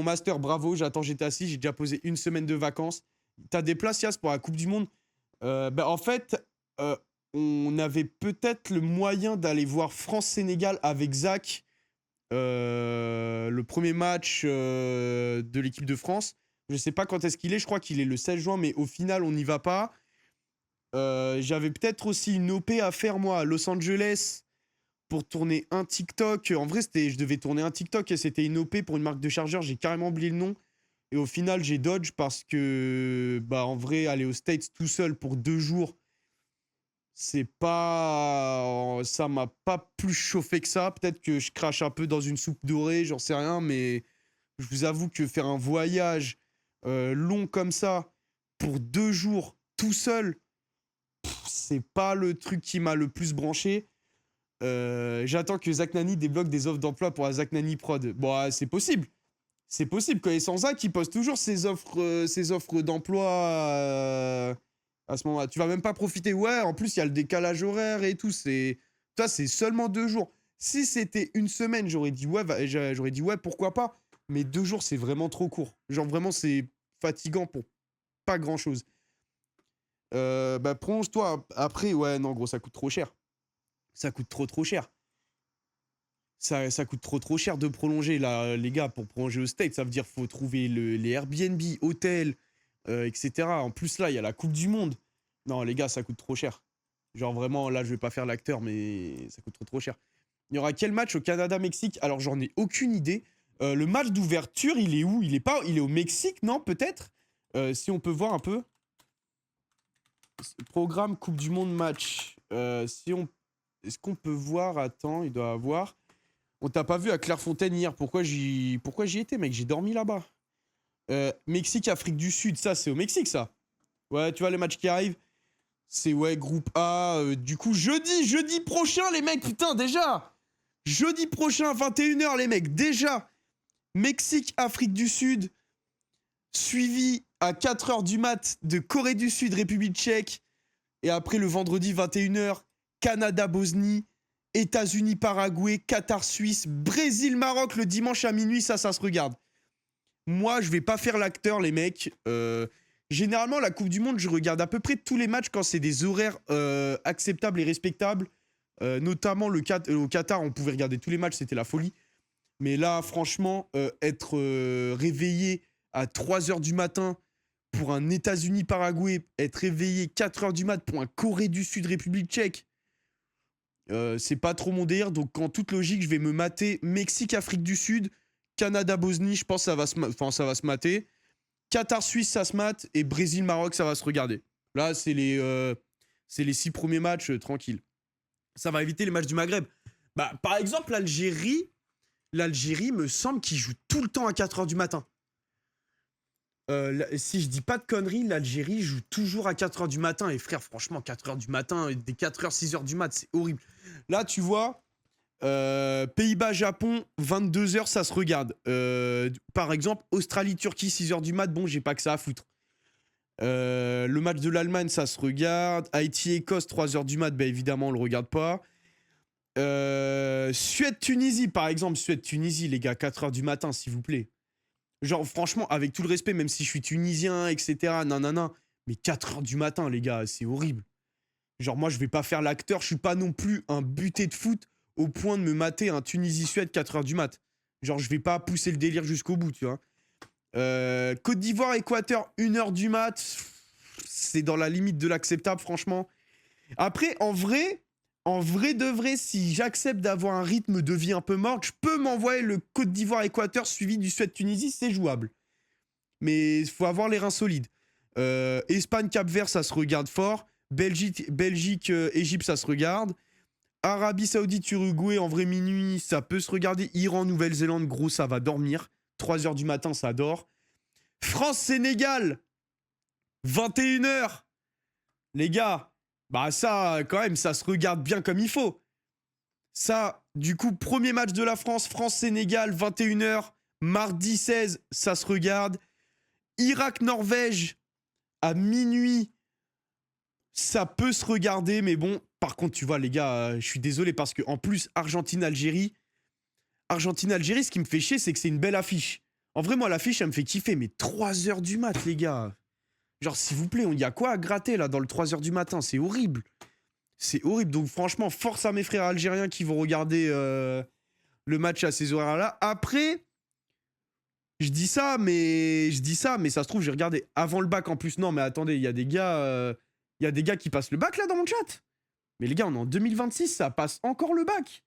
master, bravo, j'attends GTA 6, j'ai déjà posé 1 semaine de vacances. T'as des places, Yas, pour la Coupe du Monde? En fait, on avait peut-être le moyen d'aller voir France-Sénégal avec Zach, le premier match de l'équipe de France. Je sais pas quand est-ce qu'il est, je crois qu'il est le 16 juin, mais au final, on n'y va pas. J'avais peut-être aussi une OP à faire, moi, à Los Angeles, pour tourner un TikTok. En vrai, je devais tourner un TikTok et c'était une OP pour une marque de chargeur. J'ai carrément oublié le nom. Et au final, j'ai dodge parce que, en vrai, aller aux States tout seul pour 2 jours, c'est pas... Ça m'a pas plus chauffé que ça. Peut-être que je crache un peu dans une soupe dorée, j'en sais rien, mais je vous avoue que faire un voyage long comme ça, pour 2 jours, tout seul, c'est pas le truc qui m'a le plus branché. J'attends que Zach Nani débloque des offres d'emploi pour la Zach Nani Prod. Bon, c'est possible. C'est possible. Quand il est sans Zach, il poste toujours ses offres d'emploi à ce moment-là. Tu vas même pas profiter. Ouais, en plus, il y a le décalage horaire et tout. Toi, c'est seulement 2 jours. Si c'était 1 semaine, j'aurais dit ouais, pourquoi pas. Mais 2 jours, c'est vraiment trop court. Genre, vraiment, c'est fatigant pour pas grand-chose. Prolonge-toi. Après, ouais, non, gros, ça coûte trop cher. Ça coûte trop cher. Ça coûte trop cher de prolonger, là, les gars. Pour prolonger au State, ça veut dire qu'il faut trouver les Airbnb, hôtels, etc. En plus, là, il y a la Coupe du Monde. Non, les gars, ça coûte trop cher. Genre, vraiment, là, je vais pas faire l'acteur, mais ça coûte trop cher. Il y aura quel match au Canada-Mexique? Alors, j'en ai aucune idée. Le match d'ouverture, il est où? Il est au Mexique, non? Peut-être? Si on peut voir un peu. Programme Coupe du Monde match. Est-ce qu'on peut voir? Attends, il doit avoir... On t'a pas vu à Clairefontaine hier. Pourquoi j'y étais, mec? J'ai dormi là-bas. Mexique, Afrique du Sud. Ça, c'est au Mexique, ça. Ouais, tu vois, les matchs qui arrivent. C'est, ouais, groupe A. Du coup, jeudi prochain, les mecs. Putain, déjà. Jeudi prochain, 21h, les mecs. Déjà. Mexique, Afrique du Sud. Suivi à 4h du mat de Corée du Sud, République tchèque. Et après, le vendredi, 21h, Canada, Bosnie. États-Unis, Paraguay, Qatar, Suisse, Brésil, Maroc le dimanche à minuit, ça se regarde. Moi, je vais pas faire l'acteur, les mecs. Généralement, la Coupe du Monde, je regarde à peu près tous les matchs quand c'est des horaires acceptables et respectables. Notamment au Qatar, on pouvait regarder tous les matchs, c'était la folie. Mais là, franchement, être réveillé à 3h du matin pour un États-Unis, Paraguay, être réveillé 4h du mat pour un Corée du Sud, République tchèque, c'est pas trop mon délire, donc en toute logique, je vais me mater Mexique, Afrique du Sud, Canada, Bosnie, je pense que ça va se mater. Qatar, Suisse, ça se mate, et Brésil, Maroc, ça va se regarder. Là, c'est les 6 premiers matchs, tranquilles. Ça va éviter les matchs du Maghreb. Par exemple, l'Algérie me semble qu'ils jouent tout le temps à 4h du matin. Si je dis pas de conneries, l'Algérie joue toujours à 4h du matin. Et frère, franchement, 4h du matin, des 4h, 6h du mat, c'est horrible. Là, tu vois, Pays-Bas-Japon, 22h, ça se regarde. Par exemple, Australie-Turquie, 6h du mat, bon, j'ai pas que ça à foutre. Le match de l'Allemagne, ça se regarde. Haïti-Écosse, 3h du mat, évidemment, on le regarde pas. Suède-Tunisie, par exemple. Suède-Tunisie, les gars, 4h du matin, s'il vous plaît. Genre, franchement, avec tout le respect, même si je suis tunisien, etc., nanana, mais 4h du matin, les gars, c'est horrible. Genre, moi, je vais pas faire l'acteur, je suis pas non plus un buté de foot au point de me mater un Tunisie-Suède 4h du mat. Genre, je vais pas pousser le délire jusqu'au bout, tu vois. Côte d'Ivoire, Équateur, 1h du mat, c'est dans la limite de l'acceptable, franchement. Après, en vrai de vrai, si j'accepte d'avoir un rythme de vie un peu mort, je peux m'envoyer le Côte d'Ivoire-Équateur suivi du Suède-Tunisie, c'est jouable. Mais il faut avoir les reins solides. Espagne-Cap-Vert, ça se regarde fort. Belgique-Égypte, ça se regarde. Arabie Saoudite-Uruguay, en vrai minuit, ça peut se regarder. Iran-Nouvelle-Zélande, gros, ça va dormir. 3h du matin, ça dort. France-Sénégal, 21h. Les gars, ça, quand même, ça se regarde bien comme il faut. Ça, du coup, premier match de la France, France-Sénégal, 21h, mardi 16, ça se regarde. Irak-Norvège, à minuit, ça peut se regarder, mais bon, par contre, tu vois, les gars, je suis désolé parce que en plus, Argentine-Algérie, ce qui me fait chier, c'est que c'est une belle affiche. En vrai, moi, l'affiche, elle me fait kiffer, mais 3h du mat, les gars. Genre, s'il vous plaît, il y a quoi à gratter, là, dans le 3h du matin? C'est horrible. C'est horrible. Donc, franchement, force à mes frères algériens qui vont regarder le match à ces horaires-là. Après, je dis ça, mais ça se trouve, j'ai regardé avant le bac en plus. Non, mais attendez, il y a des gars qui passent le bac, là, dans mon chat. Mais les gars, on est en 2026, ça passe encore le bac.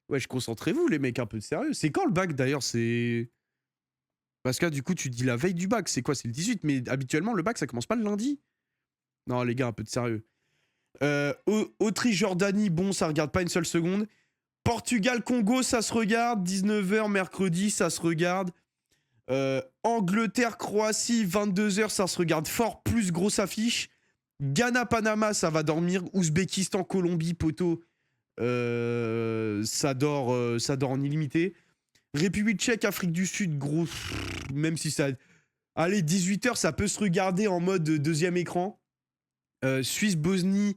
Wesh, concentrez-vous, les mecs, un peu de sérieux. C'est quand le bac, d'ailleurs? C'est... Parce que là, du coup, tu dis la veille du bac. C'est quoi? C'est le 18. Mais habituellement, le bac, ça commence pas le lundi. Non, les gars, un peu de sérieux. Autriche-Jordanie, bon, ça regarde pas une seule seconde. Portugal-Congo, ça se regarde. 19h, mercredi, ça se regarde. Angleterre-Croatie, 22h, ça se regarde fort. Plus grosse affiche. Ghana-Panama, ça va dormir. Ouzbékistan-Colombie, poteau. Ça dort en illimité. République tchèque, Afrique du Sud, gros. Même si ça... Allez, 18h, ça peut se regarder en mode deuxième écran. Suisse-Bosnie,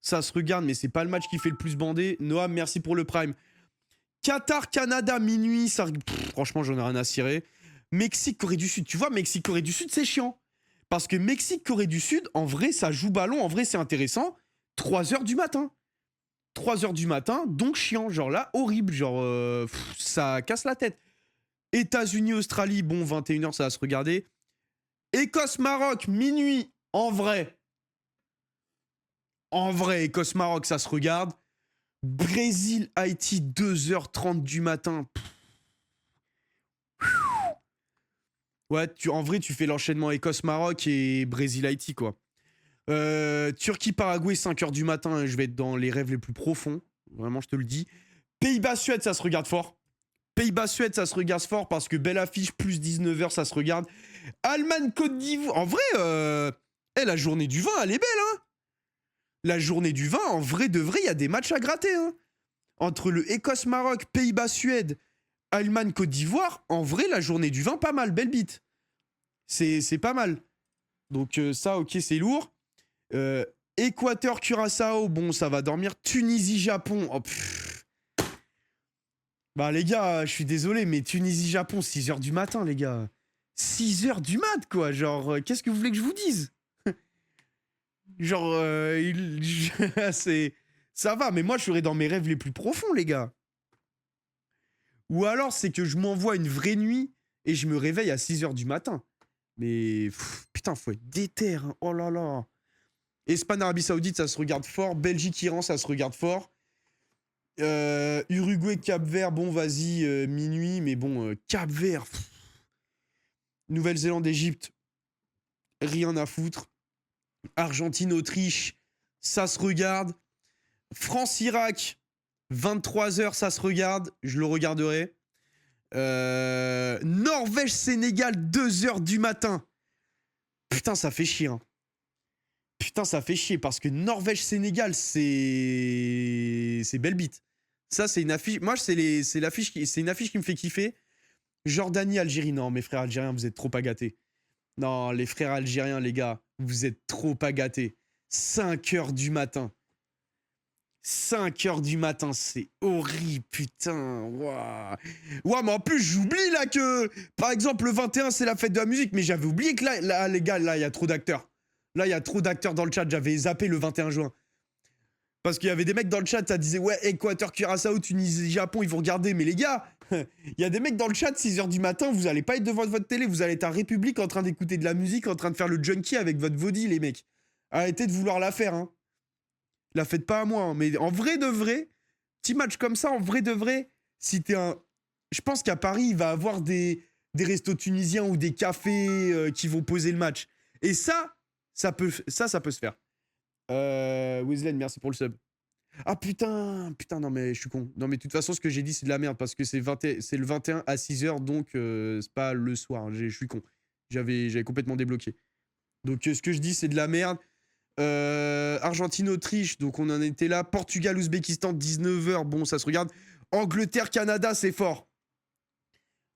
ça se regarde, mais c'est pas le match qui fait le plus bander. Noam, merci pour le prime. Qatar-Canada, minuit, ça... franchement, j'en ai rien à cirer. Mexique-Corée du Sud. Tu vois, Mexique-Corée du Sud, c'est chiant. Parce que Mexique-Corée du Sud, en vrai, ça joue ballon. En vrai, c'est intéressant. 3h du matin. 3h du matin, donc chiant. Genre là, horrible. Genre, ça casse la tête. États-Unis-Australie, bon, 21h, ça va se regarder. Écosse-Maroc, minuit. En vrai, Écosse-Maroc, ça se regarde. Brésil-Haïti, 2h30 du matin. Ouais, en vrai, tu fais l'enchaînement Écosse-Maroc et Brésil-Haïti, quoi. Turquie-Paraguay, 5h du matin, je vais être dans les rêves les plus profonds. Vraiment, je te le dis. Pays-Bas-Suède, ça se regarde fort. Pays-Bas-Suède, ça se regarde fort parce que belle affiche, plus 19h, ça se regarde. Allemagne-Côte d'Ivoire. En vrai, la journée du 20, elle est belle, hein. La journée du 20, en vrai de vrai, il y a des matchs à gratter, hein. Entre le Écosse-Maroc, Pays-Bas-Suède, Allemagne-Côte d'Ivoire, en vrai, la journée du 20, pas mal, belle bite. C'est pas mal. Donc ça, ok, c'est lourd. Équateur-Curaçao, bon, ça va dormir. Tunisie-Japon, oh, bah les gars, je suis désolé, mais Tunisie-Japon, 6h du matin, les gars. 6h du mat, quoi. Genre, qu'est-ce que vous voulez que je vous dise? Genre, c'est... Ça va, mais moi, je serais dans mes rêves les plus profonds, les gars. Ou alors, c'est que je m'envoie une vraie nuit et je me réveille à 6h du matin. Mais, putain, faut être déter, hein. Oh là là. Espagne-Arabie Saoudite, ça se regarde fort. Belgique-Iran, ça se regarde fort. Uruguay-Cap-Vert, bon, vas-y, minuit, mais bon, Cap-Vert. Nouvelle-Zélande-Égypte, rien à foutre. Argentine-Autriche, ça se regarde. France-Irak, 23h, ça se regarde. Je le regarderai. Norvège-Sénégal, 2h du matin. Putain, ça fait chier, hein. Putain, ça fait chier parce que Norvège-Sénégal, c'est belle bite. Ça, c'est une affiche. Moi, c'est une affiche qui me fait kiffer. Jordanie-Algérie. Non, mes frères algériens, vous êtes trop pas gâtés. Non, les frères algériens, les gars, vous êtes trop pas gâtés. 5h du matin. 5h du matin, c'est horrible, putain. Ouah. Ouais, mais en plus, j'oublie là que, par exemple, le 21, c'est la fête de la musique. Mais j'avais oublié que là les gars, là, il y a trop d'acteurs. Là, il y a trop d'acteurs dans le chat. J'avais zappé le 21 juin. Parce qu'il y avait des mecs dans le chat, ça disait, ouais, Équateur, Curaçao, Tunisie, Japon, ils vont regarder. Mais les gars, il y a des mecs dans le chat, 6h du matin, vous allez pas être devant votre télé. Vous allez être à République en train d'écouter de la musique, en train de faire le junkie avec votre body, les mecs. Arrêtez de vouloir la faire, hein. La faites pas à moi, hein. Mais en vrai de vrai, petit match comme ça, en vrai de vrai, si t'es un... Je pense qu'à Paris, il va avoir des restos tunisiens ou des cafés qui vont poser le match. Et ça peut se faire. Weasley, merci pour le sub. Ah putain, non mais je suis con. Non mais de toute façon, ce que j'ai dit, c'est de la merde parce que c'est le 21 à 6h, donc c'est pas le soir. Je suis con. J'avais complètement débloqué. Donc ce que je dis, c'est de la merde. Argentine-Autriche, donc on en était là. Portugal-Ouzbékistan, 19h, bon, ça se regarde. Angleterre-Canada, c'est fort.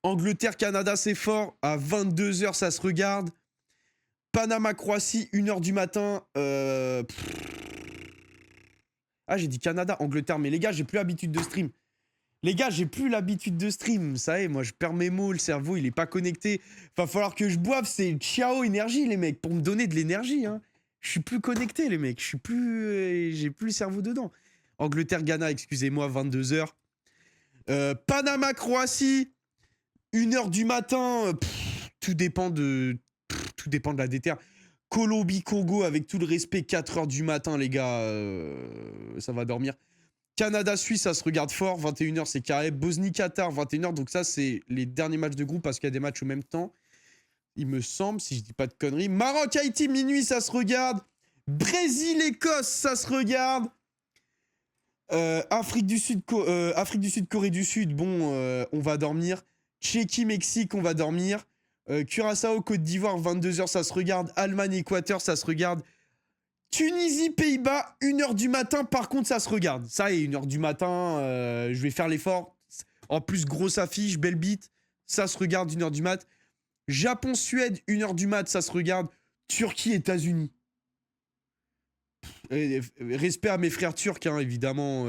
Angleterre-Canada, c'est fort. À 22h, ça se regarde. Panama-Croatie, 1h du matin. Ah, j'ai dit Canada, Angleterre. Mais les gars, j'ai plus l'habitude de stream. Les gars, j'ai plus l'habitude de stream, vous savez, moi je perds mes mots, le cerveau il est pas connecté. Va falloir que je boive, c'est ciao énergie les mecs, pour me donner de l'énergie. Hein. Je suis plus connecté les mecs, je suis plus, j'ai plus le cerveau dedans. Angleterre-Ghana, excusez-moi, 22h. Panama-Croatie, 1h du matin, tout dépend de la déter. Colombie-Congo, avec tout le respect, 4h du matin les gars, ça va dormir. Canada-Suisse, ça se regarde fort, 21h c'est carré. Bosnie-Qatar, 21h, donc ça c'est les derniers matchs de groupe parce qu'il y a des matchs au même temps. Il me semble, si je dis pas de conneries. Maroc-Haïti, minuit, ça se regarde. Brésil-Écosse, ça se regarde. Afrique du Sud, Corée du Sud, bon, on va dormir. Tchéquie-Mexique, on va dormir. Curaçao, Côte d'Ivoire, 22h, ça se regarde. Allemagne-Équateur, ça se regarde. Tunisie, Pays-Bas, 1h du matin, par contre, ça se regarde. Ça y est, 1h du matin, je vais faire l'effort. En plus, grosse affiche, belle bite. Ça se regarde, 1h du mat. Japon-Suède, 1h du mat, ça se regarde. Turquie, États-Unis. Respect à mes frères turcs, hein, évidemment.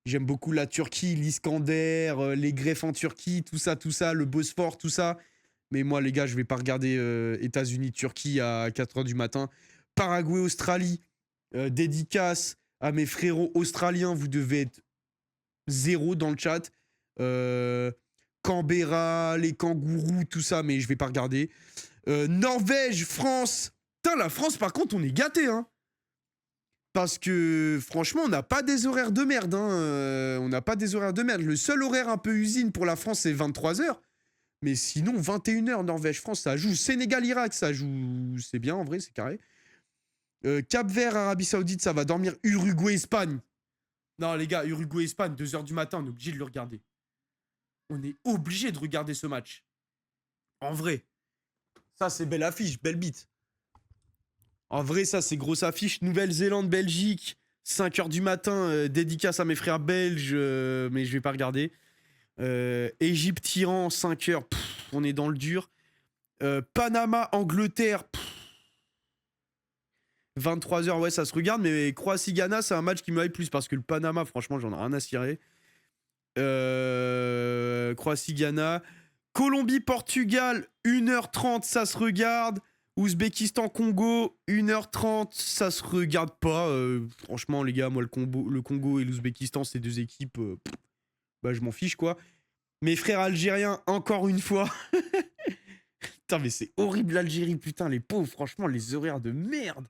J'aime beaucoup la Turquie, l'Iskander, les greffes en Turquie, tout ça, le Bosphore, tout ça. Mais moi, les gars, je vais pas regarder États-Unis-Turquie à 4h du matin. Paraguay-Australie, dédicace à mes frérots australiens, vous devez être 0 dans le chat. Canberra, les kangourous, tout ça, mais je vais pas regarder. Norvège, France. Putain, la France, par contre, on est gâtés, hein. Parce que, franchement, on n'a pas des horaires de merde, hein. On n'a pas des horaires de merde. Le seul horaire un peu usine pour la France, c'est 23h. Mais sinon, 21h, Norvège-France, ça joue. Sénégal-Irak, ça joue. C'est bien, en vrai, c'est carré. Cap-Vert, Arabie Saoudite, ça va dormir. Uruguay-Espagne. Non, les gars, Uruguay-Espagne, 2h du matin, on est obligé de le regarder. On est obligé de regarder ce match. En vrai. Ça, c'est belle affiche, belle bite. En vrai, ça, c'est grosse affiche. Nouvelle-Zélande, Belgique, 5h du matin, dédicace à mes frères belges, mais je vais pas regarder. Égypte-Iran, 5h, on est dans le dur. Panama, Angleterre, 23h, ouais, ça se regarde, mais Croatie-Ghana, c'est un match qui me hype plus parce que le Panama, franchement, j'en ai rien à cirer. Croatie-Ghana. Colombie-Portugal, 1h30, ça se regarde. Ouzbékistan-Congo, 1h30, ça se regarde pas. Franchement, les gars, moi, le Congo et l'Ouzbékistan, c'est deux équipes. Bah, je m'en fiche, quoi. Mes frères algériens, encore une fois. Putain, mais c'est horrible, l'Algérie, putain, les pauvres, franchement, les horaires de merde.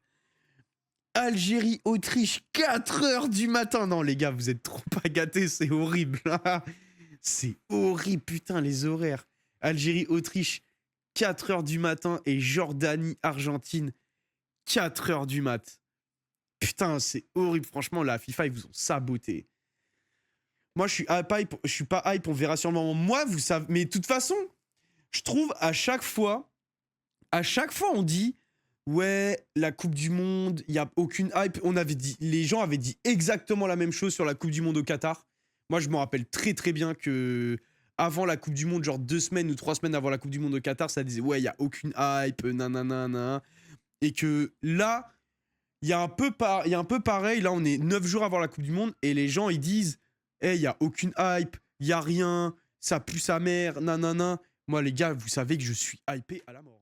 Algérie, Autriche, 4h du matin. Non, les gars, vous êtes trop pas gâtés, c'est horrible. C'est horrible, putain, les horaires. Algérie, Autriche, 4h du matin. Et Jordanie, Argentine, 4h du mat. Putain, c'est horrible. Franchement, la FIFA, ils vous ont saboté. Moi, je suis pas hype, on verra sûrement. Moi, vous savez, mais de toute façon, je trouve à chaque fois, on dit... Ouais, la Coupe du Monde, il n'y a aucune hype. Les gens avaient dit exactement la même chose sur la Coupe du Monde au Qatar. Moi, je me rappelle très très bien que avant la Coupe du Monde, genre 2 semaines ou 3 semaines avant la Coupe du Monde au Qatar, ça disait ouais, il n'y a aucune hype, nanana. Et que là, il y a un peu pareil. Là, on est 9 jours avant la Coupe du Monde et les gens, ils disent hey, il n'y a aucune hype, il n'y a rien, ça pue sa mère, nanana. Moi, les gars, vous savez que je suis hypé à la mort.